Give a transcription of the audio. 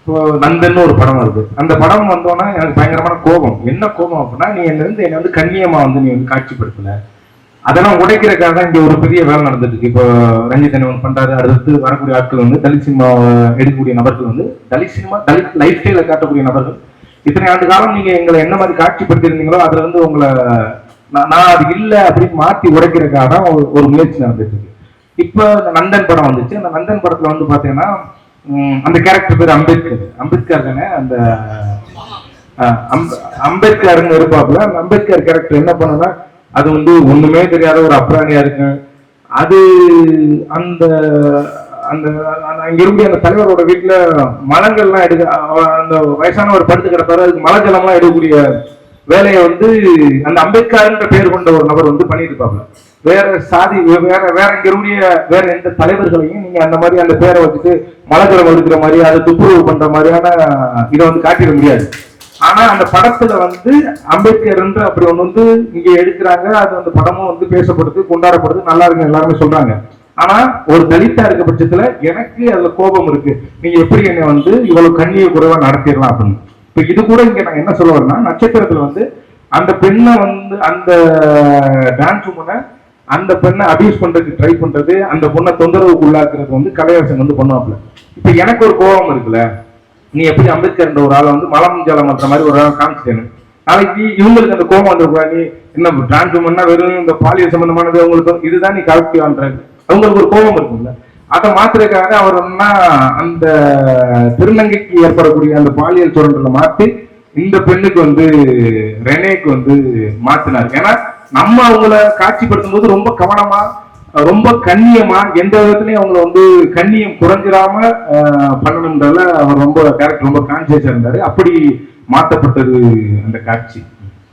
இப்போ நந்தன்னு ஒரு படம் வருது. அந்த படம் வந்தோன்னா எனக்கு பயங்கரமான கோபம். என்ன கோபம் அப்படின்னா, நீ என்னை வந்து கண்ணியமா வந்து நீ வந்து காட்சிப்படுத்தல. அதெல்லாம் உடைக்கிறதுக்காக தான் இங்க ஒரு பெரிய வேலை நடந்துட்டு இருக்கு. இப்போ ரஞ்சித் அண்ணன் பண்றாரு. அடுத்து வரக்கூடிய ஆட்கள் வந்து தலித் சினிமா எடுக்கக்கூடிய நபர்கள் வந்து தலித் சினிமா தலித் லைஃப் ஸ்டைல காட்டக்கூடிய நபர்கள். இத்தனை ஆண்டு காலம் நீங்க எங்களை என்ன மாதிரி காட்சிப்படுத்திருந்தீங்களோ அதுல வந்து உங்களை நான் அது இல்லை அப்படின்னு மாத்தி உடைக்கிறதுக்காக தான் ஒரு முயற்சி நடந்துட்டு இருக்கு. இப்ப இந்த நந்தன் படம் வந்துச்சு. அந்த நந்தன் படத்துல வந்து பாத்தீங்கன்னா அந்த கேரக்டர் பேர் அம்பேத்கர் தானே. அந்த அம்பேத்கர் இருப்பாப்புல. அந்த அம்பேத்கர் கேரக்டர் என்ன பண்ணுன்னா, அது வந்து ஒண்ணுமே தெரியாத ஒரு அப்ராணியா இருக்கு. அது அந்த அந்த அங்க இருக்கக்கூடிய அந்த தலைவரோட வீட்டுல மலங்கள்லாம் அந்த வயசானவர் படுத்து கிடப்பாரு. அதுக்கு மலை ஜலம்லாம் எடுக்கக்கூடிய வேலையை வந்து அந்த அம்பேத்கர்ன்ற பேர் கொண்ட ஒரு நபர் வந்து பண்ணிட்டு இருப்பாங்க. வேற சாதி வேற இங்க இருக்கக்கூடிய வேற எந்த தலைவர்களையும் நீங்க அந்த மாதிரி அந்த பேரை வச்சுட்டு மலைஜலம் எடுக்கிற மாதிரி அதை துப்புரவு பண்ற மாதிரியான இதை வந்து காட்டிட முடியாது. ஆனா அந்த படத்துல வந்து அம்பேத்கர் அப்படி ஒண்ணு வந்து இங்க எடுக்கிறாங்க. அது அந்த படமும் வந்து பேசப்படுது, கொண்டாடப்படுது, நல்லா இருக்கு எல்லாருமே சொல்றாங்க. ஆனா ஒரு தலித்தா இருக்க பட்சத்துல எனக்கு அதுல கோபம் இருக்கு. நீங்க எப்படி என்னை வந்து இவ்வளவு கண்ணிய குறைவா நடத்திடலாம் அப்படின்னு. இப்ப இது கூட இங்க நான் என்ன சொல்ல வரேன்னா, நட்சத்திரத்துல வந்து அந்த பெண்ணை வந்து அந்த டான்ஸ் உமனை அந்த பெண்ணை அபியூஸ் பண்றதுக்கு ட்ரை பண்றது, அந்த பொண்ணை தொந்தரவுக்கு உள்ளாக்குறது வந்து கலையரசன் வந்து பண்ணுவாப்ல. இப்ப எனக்கு ஒரு கோபம் இருக்குல்ல, நீ எப்படி அம்பேத்கர் ஒரு ஆளை வந்து மலம் ஜலம் பண்ற மாதிரி ஒரு ஆள் காமிச்சிட்டேன்னு, நாளைக்கு இவங்களுக்கு அந்த கோபம் வந்துருக்கூடாது. நீ என்ன டான்ஸ் உமன்னா வெறும் இந்த பாலியல் சம்பந்தமானது உங்களுக்கு இதுதான் நீ கரெக்டான்றது அவங்களுக்கு ஒரு கோபம் இருக்குல்ல. அதை மாத்துறதுக்காக அவர் அந்த திருநங்கைக்கு ஏற்படக்கூடிய அந்த பாலியல் சுரண்டலை மாற்றி இந்த பெண்ணுக்கு வந்து ரெனேக்கு வந்து மாத்தினார். ஏன்னா நம்ம அவங்கள காட்சிப்படுத்தும் போது ரொம்ப கவனமா ரொம்ப கண்ணியமா எந்த விதத்துலயும் அவங்களை வந்து கண்ணியம் குறைஞ்சிடாம பண்ணணும்ன்றதுல அவர் ரொம்ப கேரக்டர் ரொம்ப கான்சியஸா இருந்தாரு. அப்படி மாற்றப்பட்டது அந்த காட்சி.